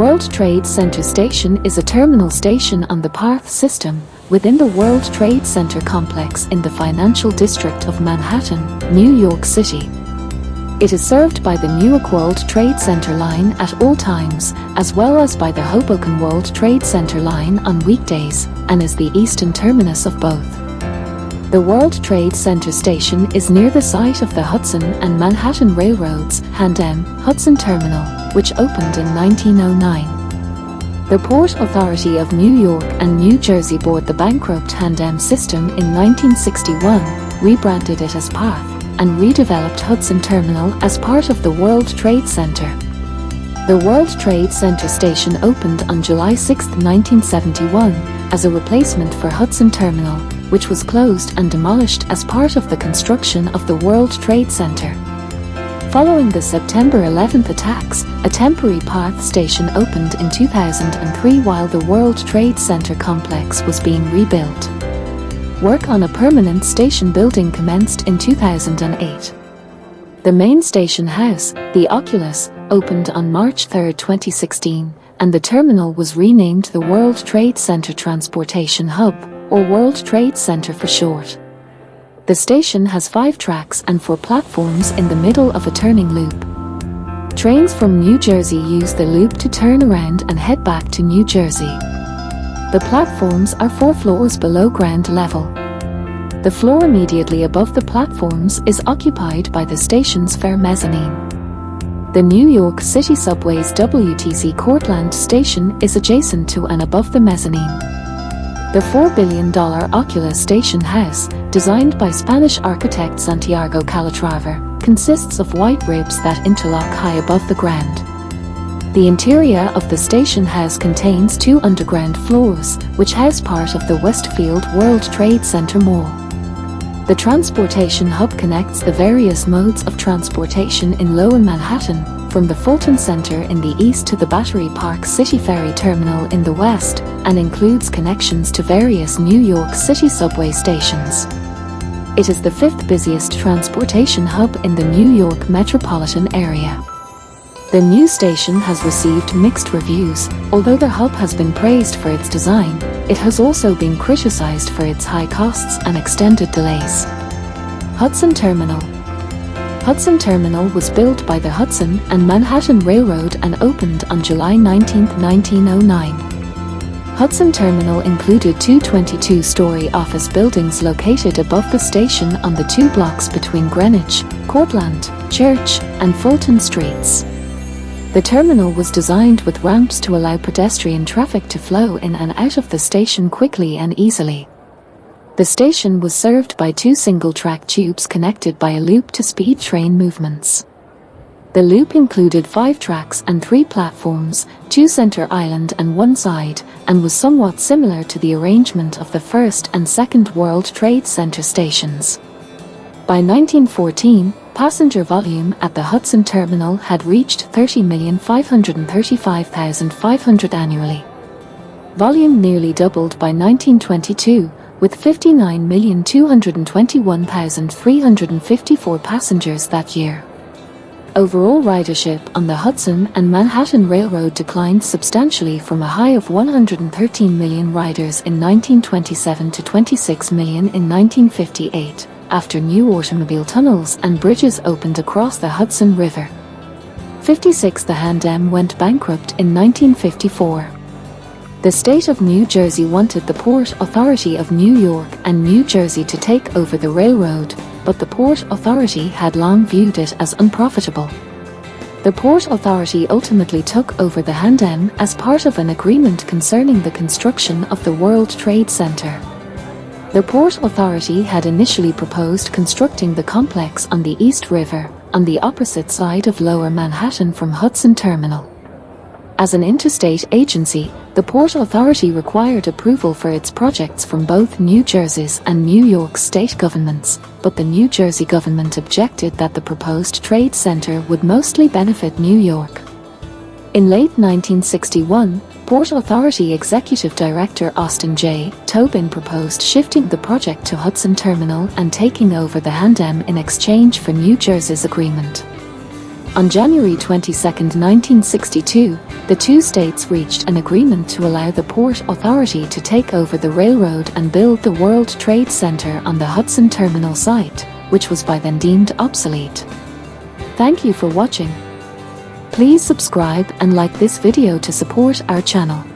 World Trade Center Station is a terminal station on the PATH system within the World Trade Center complex in the financial district of Manhattan, New York City. It is served by the Newark World Trade Center line at all times, as well as by the Hoboken World Trade Center line on weekdays, and is the eastern terminus of both. The World Trade Center Station is near the site of the Hudson and Manhattan Railroad's Hudson Terminal, which opened in 1909. The Port Authority of New York and New Jersey bought the bankrupt system in 1961, rebranded it as PATH, and redeveloped Hudson Terminal as part of the World Trade Center. The World Trade Center Station opened on July 6, 1971, as a replacement for Hudson Terminal, which was closed and demolished as part of the construction of the World Trade Center. Following the September 11 attacks, a temporary PATH station opened in 2003 while the World Trade Center complex was being rebuilt. Work on a permanent station building commenced in 2008. The main station house, the Oculus, opened on March 3, 2016, and the terminal was renamed the World Trade Center Transportation Hub, or World Trade Center for short. The station has 5 tracks and 4 platforms in the middle of a turning loop. Trains from New Jersey use the loop to turn around and head back to New Jersey. The platforms are 4 floors below ground level. The floor immediately above the platforms is occupied by the station's fare mezzanine. The New York City Subway's WTC Cortlandt station is adjacent to and above the mezzanine. The $4 billion Oculus station house, designed by Spanish architect Santiago Calatrava, consists of white ribs that interlock high above the ground. The interior of the station house contains 2 underground floors, which house part of the Westfield World Trade Center Mall. The transportation hub connects the various modes of transportation in Lower Manhattan, from the Fulton Center in the east to the Battery Park City Ferry Terminal in the west, and includes connections to various New York City subway stations. It is the 5th busiest transportation hub in the New York metropolitan area. The new station has received mixed reviews. Although the hub has been praised for its design, it has also been criticized for its high costs and extended delays. Hudson Terminal. Hudson Terminal was built by the Hudson and Manhattan Railroad and opened on July 19, 1909. Hudson Terminal included 2 22-story office buildings located above the station on the 2 blocks between Greenwich, Cortlandt, Church, and Fulton Streets. The terminal was designed with ramps to allow pedestrian traffic to flow in and out of the station quickly and easily. The station was served by 2 single-track tubes connected by a loop to speed train movements. The loop included 5 tracks and 3 platforms, 2 center island and 1 side, and was somewhat similar to the arrangement of the first and second World Trade Center stations. By 1914, passenger volume at the Hudson Terminal had reached 30,535,500 annually. Volume nearly doubled by 1922, with 59,221,354 passengers that year. Overall ridership on the Hudson and Manhattan Railroad declined substantially from a high of 113 million riders in 1927 to 26 million in 1958, after new automobile tunnels and bridges opened across the Hudson River. 56 The Handem went bankrupt in 1954. The state of New Jersey wanted the Port Authority of New York and New Jersey to take over the railroad, but the Port Authority had long viewed it as unprofitable. The Port Authority ultimately took over the Handem as part of an agreement concerning the construction of the World Trade Center. The Port Authority had initially proposed constructing the complex on the East River, on the opposite side of Lower Manhattan from Hudson Terminal. As an interstate agency, the Port Authority required approval for its projects from both New Jersey's and New York's state governments, but the New Jersey government objected that the proposed trade center would mostly benefit New York. In late 1961, Port Authority Executive Director Austin J. Tobin proposed shifting the project to Hudson Terminal and taking over the Handem in exchange for New Jersey's agreement. On January 22, 1962, the two states reached an agreement to allow the Port Authority to take over the railroad and build the World Trade Center on the Hudson Terminal site, which was by then deemed obsolete. Thank you for watching. Please subscribe and like this video to support our channel.